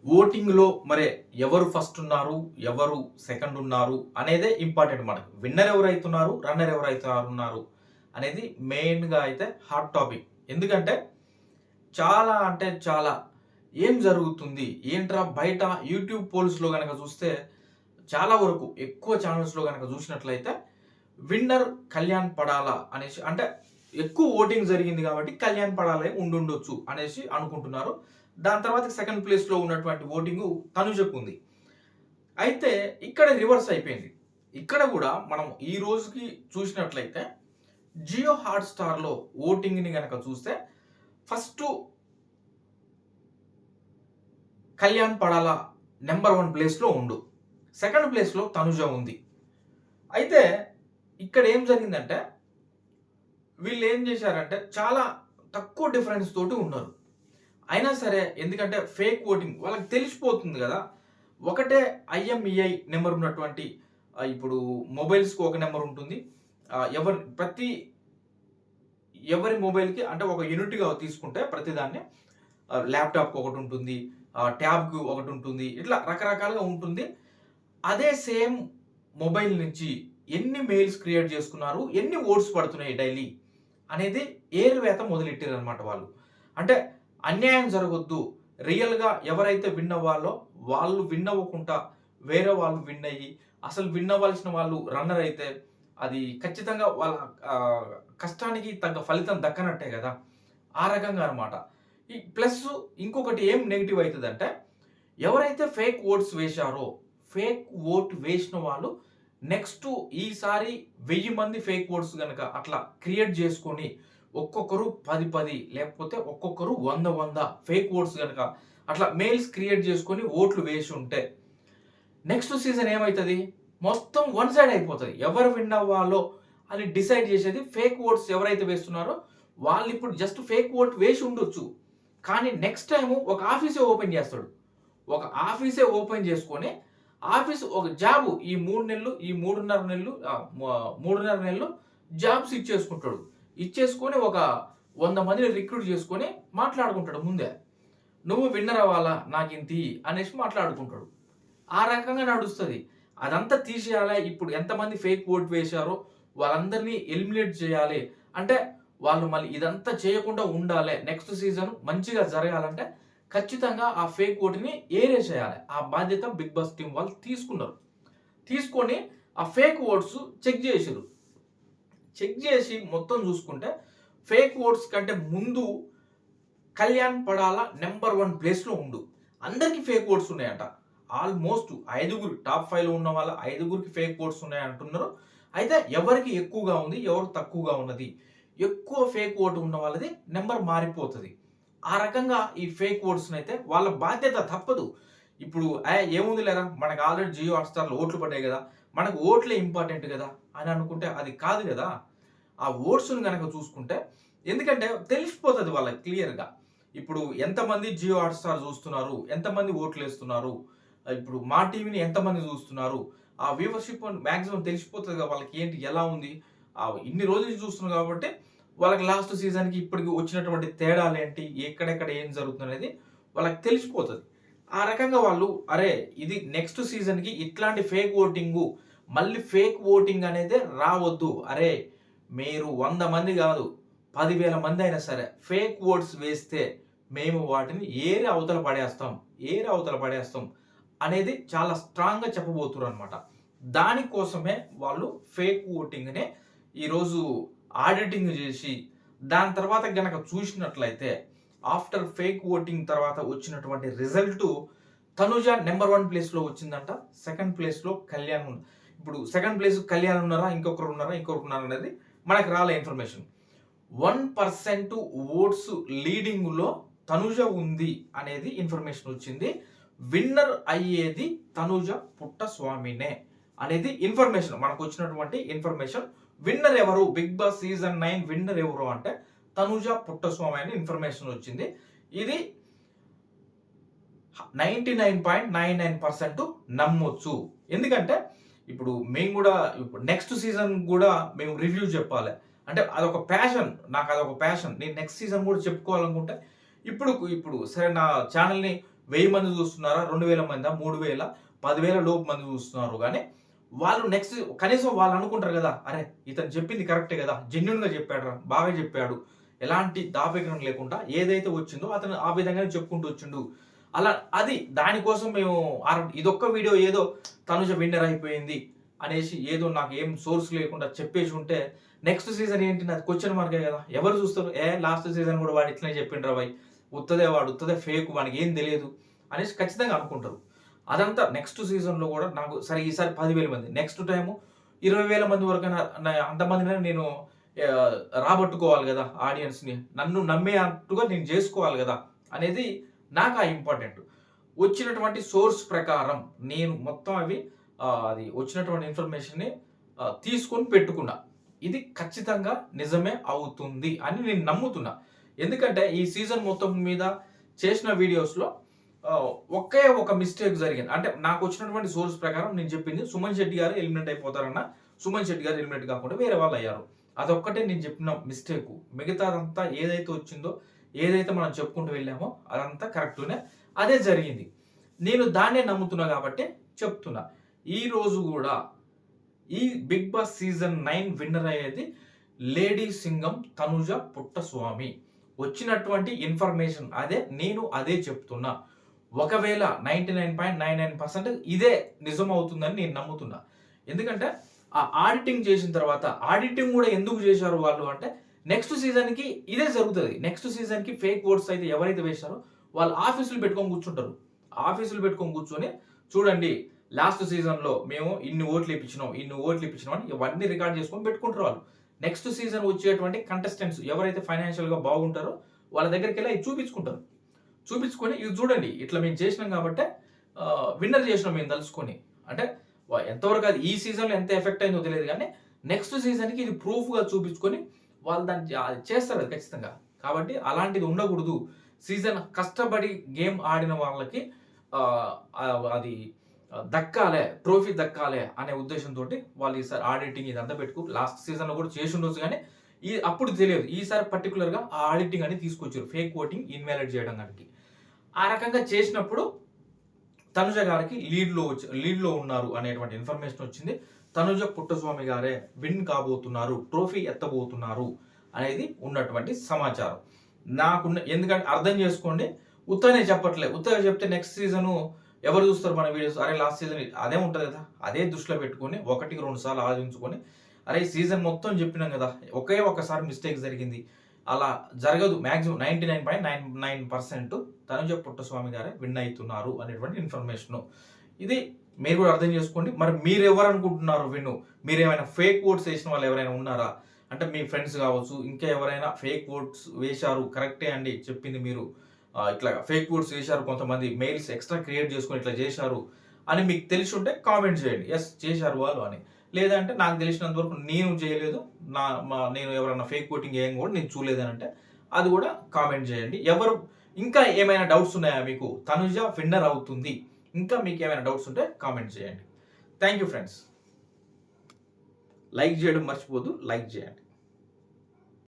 ఓటింగ్‌లో మరి ఎవరు ఫస్ట్ ఉన్నారు? ఎవరు సెకండ్ ఉన్నారు? అనేదే ఇంపార్టెంట్ మనకు. విన్నర్ ఎవరైతున్నారు? రన్నర్ ఎవరైతున్నారు? అనేది మెయిన్‌గా అయితే హాట్ టాపిక్. ఎందుకంటే చాలా అంటే చాలా ఏం జరుగుతుంది? ఏంట్రా బయట యూట్యూబ్ పోల్స్‌లో గనక చూస్తే చాలా వరకు ఎక్కువ ఛానెల్స్‌లో గనక చూసినట్లయితే విన్నర్ కళ్యాణ్ పడాలా అనేసి అంటే ఎక్కువ ఓటింగ్ జరిగింది కాబట్టి కళ్యాణ్ పడాలే ఉండుండొచ్చు అనేసి అనుకుంటున్నారు. దాని తర్వాత సెకండ్ ప్లేస్‌లో ఉన్నటువంటి ఓటింగు తనుజకు ఉంది. అయితే ఇక్కడ రివర్స్ అయిపోయింది. ఇక్కడ గూడా మనం ఈ రోజుకి చూసినట్లయితే జియో హాట్‌స్టార్‌లో ఓటింగ్‌ని గనక చూస్తే ఫస్టు కళ్యాణ్ పడాల నంబర్ 1 ప్లేస్‌లో ఉండు. సెకండ్ ప్లేస్‌లో తనుజ ఉంది. అయితే ఇక్కడ ఏం జరిగిందంటే వీళ్ళు ఏం చేశారంటే చాలా తక్కువ డిఫరెన్స్ తోటి ఉన్నారు. అయినా సరే ఎందుకంటే ఫేక్ ఓటింగ్ వాళ్ళకి తెలిసిపోతుంది గదా! ఒకటే ఐఎంఈఐ నంబర్ ఉన్నటువంటి ఇప్పుడు మొబైల్స్‌కి ఒక నంబర్ ఉంటుంది. ఎవరి మొబైల్‌కి అంటే ఒక యూనిట్‌గా తీసుకుంటే ప్రతిదాన్ని ల్యాప్‌టాప్‌కి ఒకటుంటుంది. ట్యాబ్‌కి ఒకటుంటుంది. ఇట్లా రకరకాలుగా ఉంటుంది. అదే సేమ్ మొబైల్ నుంచి ఎన్ని మెయిల్స్ క్రియేట్ చేసుకున్నారు? ఎన్ని ఓట్స్ పడుతున్నాయి డైలీ? అనేది ఏరువేత మొదలెట్టిరనమాట వాళ్ళు. అంటే అన్యాయం జరగొద్దు. రియల్‌గా ఎవరైతే విన్ అవ్వాలో వాళ్ళు విన్ అవ్వకుండా వేరే వాళ్ళు విన్ అయ్యి, అసలు విన్ అవ్వాల్సిన వాళ్ళు రన్నర్ అయితే అది ఖచ్చితంగా వాళ్ళ కష్టానికి తగ్గ ఫలితం దక్కనట్టే గదా! ఆ రకంగా అనమాట. ఈ ప్లస్ ఇంకొకటి ఏం నెగెటివ్ అయితదంటే ఎవరైతే ఫేక్ ఓట్స్ వేశారో, ఫేక్ ఓట్ వేసిన వాళ్ళు నెక్స్ట్ ఈసారి 1000 మంది ఫేక్ ఓట్స్ గనక అట్లా క్రియేట్ చేసుకొని ఒక్కొక్కరు 10, 10 లేకపోతే ఒక్కొక్కరు 100, 100 ఫేక్ ఓట్స్ గనక అట్లా మెయిల్స్ క్రియేట్ చేసుకొని ఓట్లు వేసి ఉంటే నెక్స్ట్ సీజన్ ఏమైతది? మొత్తం వన్ సైడ్ అయిపోతది. ఎవరు విన్ అవ్వాలో అని డిసైడ్ చేసేది ఫేక్ ఓట్స్ ఎవరైతే వేస్తున్నారో వాళ్ళిప్పుడు జస్ట్ ఫేక్ ఓట్ వేసి ఉండొచ్చు. కానీ నెక్స్ట్ టైము ఒక ఆఫీసే ఓపెన్ చేస్తాడు. ఒక ఆఫీసే ఓపెన్ చేసుకొని ఆఫీస్ ఒక జాబు ఈ 3 నెలలు, ఈ 3.5 నెలలు 3.5 నెలలు జాబ్స్ ఇచ్చేసుకుంటాడు. ఇచ్చేసుకొని ఒక 100 మందిని రిక్రూట్ చేసుకొని మాట్లాడుకుంటాడు ముందే. నువ్వు విన్నర్ అవ్వాలా నాకింతి అనేసి మాట్లాడుకుంటాడు. ఆ రకంగా నడుస్తది. అదంతా తీసేయాలి. ఇప్పుడు ఎంతమంది ఫేక్ ఓట్ వేశారో వాళ్ళందరిని ఎలిమినేట్ చేయాలి. అంటే వాళ్ళు మళ్ళీ ఇదంతా చేయకుండా ఉండాలి. నెక్స్ట్ సీజన్ మంచిగా జరగాలంటే ఖచ్చితంగా ఆ ఫేక్ ఓట్‌ని ఏరేసేయాలి. ఆ బాధ్యత బిగ్ బాస్ టీమ్ వాళ్ళు తీసుకున్నారు. తీసుకొని ఆ ఫేక్ ఓట్స్ చెక్ చేసిర్రు. చెక్ చేసి మొత్తం చూసుకుంటే ఫేక్ ఓట్స్ కంటే ముందు కళ్యాణ్ పడాల నంబర్ 1 ప్లేస్‌లో ఉండు. అందరికి ఫేక్ ఓట్స్ ఉన్నాయంట. ఆల్మోస్ట్ ఐదుగురు టాప్ 5లో ఉన్న వాళ్ళ ఐదుగురికి ఫేక్ ఓట్స్ ఉన్నాయంటున్నారు. అయితే ఎవరికి ఎక్కువగా ఉంది, ఎవరు తక్కువగా ఉన్నది. ఎక్కువ ఫేక్ ఓట్ ఉన్న వాళ్ళది నంబర్ మారిపోతది. ఆ రకంగా ఈ ఫేక్ ఓట్స్‌నైతే వాళ్ళ బాధ్యత తప్పదు. ఇప్పుడు ఏముంది లేరా మనకు ఆల్రెడీ జియో హాట్‌స్టార్‌లో ఓట్లు పడ్డాయి గదా! మనకు ఓట్లే ఇంపార్టెంట్ గదా! అని అనుకుంటే అది కాదు గదా! ఆ ఓట్స్‌ని గనక చూసుకుంటే ఎందుకంటే తెలిసిపోతది వాళ్ళకి క్లియర్‌గా. ఇప్పుడు ఎంతమంది జియో హాట్‌స్టార్ చూస్తున్నారు? ఎంతమంది ఓట్లేస్తున్నారు? ఇప్పుడు మా టీవీని ఎంతమంది చూస్తున్నారు? ఆ వ్యూవర్‌షిప్ మాక్సిమం తెలిసిపోతదిగా వాళ్ళకి ఏంటి ఎలా ఉంది? ఇన్ని రోజుల నుంచి చూస్తున్నారు కాబట్టి వాళ్ళకి లాస్ట్ సీజన్‌కి ఇప్పటికి వచ్చినటువంటి తేడాలేంటి? ఎక్కడెక్కడ ఏం జరుగుతుందనేది వాళ్ళకి తెలిసిపోతది. ఆ రకంగా వాళ్ళు అరే! ఇది నెక్స్ట్ సీజన్‌కి ఇట్లాంటి ఫేక్ ఓటింగు మళ్ళీ ఫేక్ ఓటింగ్ అనేదే రావద్దు. అరే! మీరు 100 మంది గాదు 10,000 మందైనా సరే ఫేక్ ఓట్స్ వేస్తే మేము వాటిని ఏరి అవతల పడేస్తాం. ఏరి అవతల పడేస్తాం అనేది చాలా స్ట్రాంగ్‌గా చెప్పబోతుర్రనమాట. దానికోసమే వాళ్ళు ఫేక్ ఓటింగ్‌నే ఈరోజు ఆడిటింగ్ జేసి, దాని తర్వాత గనక చూసినట్లయితే ఆఫ్టర్ ఫేక్ ఓటింగ్ తర్వాత వచ్చినటువంటి రిజల్టు తనుజ నంబర్ 1 ప్లేస్‌లో వచ్చిందంట. సెకండ్ ప్లేస్‌లో కళ్యాణ్ ఇప్పుడు సెకండ్ ప్లేస్ కళ్యాణ్ ఉన్నారా? ఇంకొకరున్నారా? అనేది మనకు రాలే ఇన్ఫర్మేషన్. 1% ఓట్స్ లీడింగ్‌లో తనుజ ఉంది అనేది ఇన్ఫర్మేషన్ వచ్చింది. విన్నర్ అయ్యేది తనుజ పుట్టస్వామినే అనేది ఇన్ఫర్మేషన్. మనకొచ్చినటువంటి ఇన్ఫర్మేషన్. విన్నర్ ఎవరు? బిగ్ బాస్ సీజన్ 9 విన్నర్ ఎవరు అంటే తనుజ పుట్టస్వామి అని ఇన్ఫర్మేషన్ వచ్చింది. ఇది 99.99% నమ్మొచ్చు. ఎందుకంటే ఇప్పుడు మేము గూడా ఇప్పుడు నెక్స్ట్ సీజన్ గూడా మేము రివ్యూ చెప్పాలి. అంటే అదొక ప్యాషన్. నాకదొక ప్యాషన్. నేను నెక్స్ట్ సీజన్ గూడా చెప్పుకోవాలనుకుంటే ఇప్పుడు ఇప్పుడు సరే నా ఛానెల్‌ని 1000 మంది చూస్తున్నారా, 2000 మందా, 3000, 10,000 లోపు మంది చూస్తున్నారు. కానీ వాళ్ళు నెక్స్ట్ కనీసం వాళ్ళు అనుకుంటారు కదా, అరే ఇతను చెప్పింది కరెక్టే కదా, జెన్యూన్గా చెప్పాడు రా, బాగా చెప్పాడు, ఎలాంటి దాపరికం లేకుండా ఏదైతే వచ్చిందో అతను ఆ విధంగానే చెప్పుకుంటూ వచ్చిండు. అలా అది దానికోసం మేము ఇదొక్క వీడియో ఏదో తనుజ విన్నర్ అయిపోయింది అనేసి ఏదో నాకు ఏం సోర్స్ లేకుండా చెప్పేసి ఉంటే నెక్స్ట్ సీజన్ ఏంటి నాది క్వశ్చన్ మార్కే కదా. ఎవరు చూస్తారు, లాస్ట్ సీజన్ కూడా వాడు ఇట్లనే చెప్పిండ్రా బాయ్, వాడు ఉత్తదే ఫేక్, వానికి ఏం తెలియదు అనేసి ఖచ్చితంగా అనుకుంటారు. అదంతా నెక్స్ట్ సీజన్లో కూడా నాకు సరే ఈసారి 10,000 మంది, నెక్స్ట్ టైము 20,000 మంది వరకైనా అంతమందిని నేను రాబట్టుకోవాలి కదా ఆడియన్స్ని, నన్ను నమ్మే అట్టుగా నేను చేసుకోవాలి కదా అనేది నాకు ఆ ఇంపార్టెంట్. వచ్చినటువంటి సోర్స్ ప్రకారం నేను మొత్తం అది వచ్చినటువంటి ఇన్ఫర్మేషన్ని తీసుకొని పెట్టుకున్నా. ఇది ఖచ్చితంగా నిజమే అవుతుంది అని నేను నమ్ముతున్నా. ఎందుకంటే ఈ సీజన్ మొత్తం మీద చేసిన వీడియోస్‌లో ఒకే ఒక మిస్టేక్ జరిగింది. అంటే నాకు వచ్చినటువంటి సోర్స్ ప్రకారం నేను చెప్పింది, సుమన్ శెట్టి గారు ఎలిమినేట్ అయిపోతారన్న, సుమన్ శెట్టి గారు ఎలిమినేట్ కాకుండా వేరే వాళ్ళు అయ్యారు. అదొక్కటే నేను చెప్పిన మిస్టేకు. మిగతాదంతా ఏదైతే వచ్చిందో, ఏదైతే మనం చెప్పుకుంటూ వెళ్ళామో అదంతా కరెక్ట్‌గానే అదే జరిగింది. నేను దాన్నే నమ్ముతున్నా కాబట్టి చెప్తున్నా. ఈరోజు కూడా ఈ బిగ్ బాస్ సీజన్ 9 విన్నర్ అయ్యేది లేడీ సింగం తనుజ పుట్టస్వామి. వచ్చినటువంటి ఇన్ఫర్మేషన్ అదే, నేను అదే చెప్తున్నా. ఒకవేళ 99.99% ఇదే నిజం అవుతుందని నేను నమ్ముతున్నా. ఎందుకంటే ఆ ఆడిటింగ్ చేసిన తర్వాత, ఆడిటింగ్ కూడా ఎందుకు చేశారు వాళ్ళు అంటే నెక్స్ట్ సీజన్‌కి ఇదే జరుగుతది. నెక్స్ట్ సీజన్‌కి ఫేక్ ఓట్స్ అయితే ఎవరైతే వేశారో వాళ్ళు ఆఫీసులు పెట్టుకొని కూర్చుంటారు. ఆఫీసులు పెట్టుకొని కూర్చొని చూడండి లాస్ట్ సీజన్‌లో మేము ఇన్ని ఓట్లు ఇప్పించినాం, ఇన్ని ఓట్లు ఇప్పించినాం అని ఇవన్నీ రికార్డ్ చేసుకొని పెట్టుకుంటారు వాళ్ళు. నెక్స్ట్ సీజన్ వచ్చేటువంటి కంటెస్టెంట్స్ ఎవరైతే ఫైనాన్షియల్‌గా బాగుంటారో వాళ్ళ దగ్గరికెళ్ళి అయి చూపించుకుంటారు. చూపించుకొని ఇది చూడండి ఇట్లా మేము చేసినాం కాబట్టే విన్నర్ చేసినాం మేము తలుచుకొని. అంటే ఎంతవరకు అది ఈ సీజన్‌లో ఎంత ఎఫెక్ట్ అయిందో తెలియదు కానీ నెక్స్ట్ సీజన్‌కి ఇది ప్రూఫ్‌గా చూపించుకొని వాళ్ళు దాన్ని చేస్తారు అది ఖచ్చితంగా. కాబట్టి అలాంటిది ఉండకూడదు. సీజన్ కష్టపడి గేమ్ ఆడిన వాళ్ళకి అది దక్కాలే, ట్రోఫీ దక్కాలే అనే ఉద్దేశంతోటి వాళ్ళు ఈసారి ఆడిటింగ్ ఇదంతా లాస్ట్ సీజన్‌లో కూడా చేసి ఉండొచ్చు కానీ అప్పుడు తెలియదు. ఈసారి పర్టికులర్‌గా ఆ ఆడిటింగ్ అనేది తీసుకొచ్చారు. ఫేక్ ఓటింగ్ ఇన్వాలిడ్ చేయడం దానికి. ఆ రకంగా చేసినప్పుడు తనుజ గారికి లీడ్‌లో ఉన్నారు అనేటువంటి ఇన్ఫర్మేషన్ వచ్చింది. తనుజ పుట్టస్వామి గారే విన్ కాబోతున్నారు, ట్రోఫీ ఎత్తబోతున్నారు అనేది ఉన్నటువంటి సమాచారం. ఎందుకంటే అర్థం చేసుకోండి, ఉత్తగానే చెప్పట్లే. ఉత్తగా చెప్తే నెక్స్ట్ సీజను ఎవరు చూస్తారు మన వీడియోస్? అరే లాస్ట్ సీజన్ అదే ఉంటుంది కదా, అదే దృష్టిలో పెట్టుకొని 1-2 సార్లు ఆలోచించుకొని అరే సీజన్ మొత్తం చెప్పినాం కదా, ఒక్కసారి మిస్టేక్ జరిగింది, అలా జరగదు. మ్యాక్సిమం 99.99% తనుజ పుట్టస్వామి గారే విన్ అవుతున్నారు అనేటువంటి ఇన్ఫర్మేషను. ఇది మీరు కూడా అర్థం చేసుకోండి. మరి మీరు ఎవరు అనుకుంటున్నారు విన్ను? మీరేమైనా ఫేక్ ఓట్స్ వేసిన వాళ్ళు ఎవరైనా ఉన్నారా? అంటే మీ ఫ్రెండ్స్ కావచ్చు, ఇంకా ఎవరైనా ఫేక్ ఓట్స్ వేశారు, కరెక్టే అండి చెప్పింది మీరు, ఇట్లా ఫేక్ ఓట్స్ వేశారు, కొంతమంది మెయిల్స్ ఎక్స్ట్రా క్రియేట్ చేసుకొని ఇట్లా చేశారు అని మీకు తెలిసి ఉంటే కామెంట్ చేయండి, ఎస్ చేశారు వాళ్ళు అని. లేదంటే నాకు తెలిసినంత వరకు నేను చేయలేదు, నేను ఎవరైనా ఫేక్ ఓటింగ్ ఏం కూడా నేను చూడలేదని అంటే అది కూడా కామెంట్ చేయండి. ఇంకా ఏమైనా డౌట్స్ ఉన్నాయా మీకు? తనుజ విన్నర్ అవుతుంది, ఇంకా మీకు ఏమైనా డౌట్స్ ఉంటే కామెంట్ చేయండి. Thank you friends. లైక్ చేయడం మర్చిపోద్దు, లైక్ చేయండి.